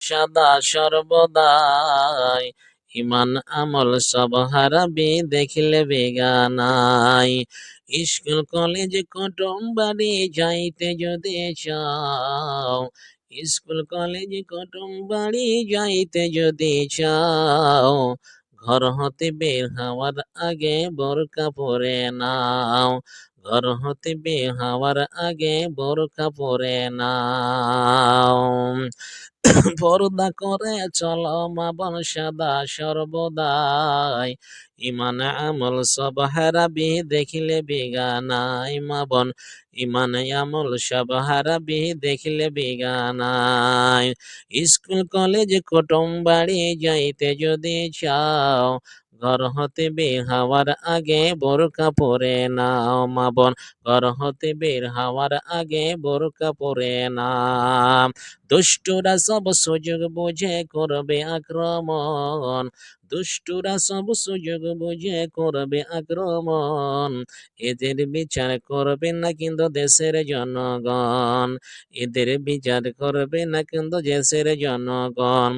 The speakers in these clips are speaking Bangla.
সদা সর্বদাই, ইমান আমল সব হারাবি দেখলে বেগানাই। স্কুল কলেজ কুটুম বাড়ি যাইতে যদি চাও, স্কুল কলেজ কুটুম বাড়ি যাইতে যদি চাও, ঘর হতে বের হওয়ার আগে বোরকা পরে নাও, ঘর হতে বের হওয়ার আগে বোরকা পরে নাও। পর্দা করে চলো মা বোন সদা সর্বদাই, ইমান আমল সব হারাবি দেখিলে বেগানাই। মা বোন ইমান আমল সব হারাবি দেখিলে বেগানাই। স্কুল কলেজ কুটুম বাড়ি যাইতে যদি চাও, ঘর হতে বের হওয়ার আগে বোরকা পরে নাও। মা বোন ঘর হতে বের হওয়ার আগে বোরকা পরে নাও। দুষ্টুরা সব সুযোগ বুঝে করবে আক্রমণ, দুষ্টুরা সব সুযোগ বুঝে করবে আক্রমণ, এদের বিচার করবে না কিন্তু দেশের জনগণ, এদের বিচার করবে না কিন্তু দেশের জনগণ।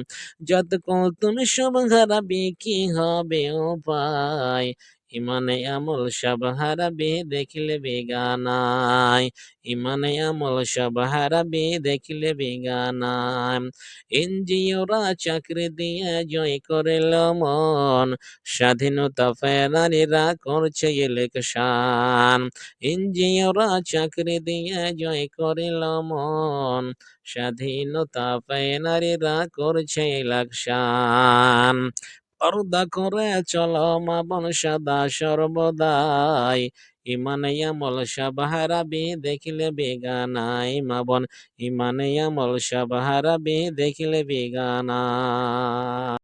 যতক্ষণ তুমি সব হারাবে কি হবে উপায়, ইমানে আমল সব হারাবে দেখলে বেগানাই, ইমানে আমল সব হারাবে দেখলে বেগানাই। এনজিওরা চাকরি দিয়ে জয় করেল মন, স্বাধীনতা ফেরারিরা করছে ইলেকশন, এনজিওরা চাকরি দিয়ে জয় করিল মন, স্বাধীনতা ফেরারিরা করছে ইলেকশন। পর্দা করে চলো মা বোন সদা সর্বদাই, ইমান আমল সব হারাবি দেখিলে বেগানাই। মা বোন ইমান আমল সব হারাবি দেখিলে বেগানা।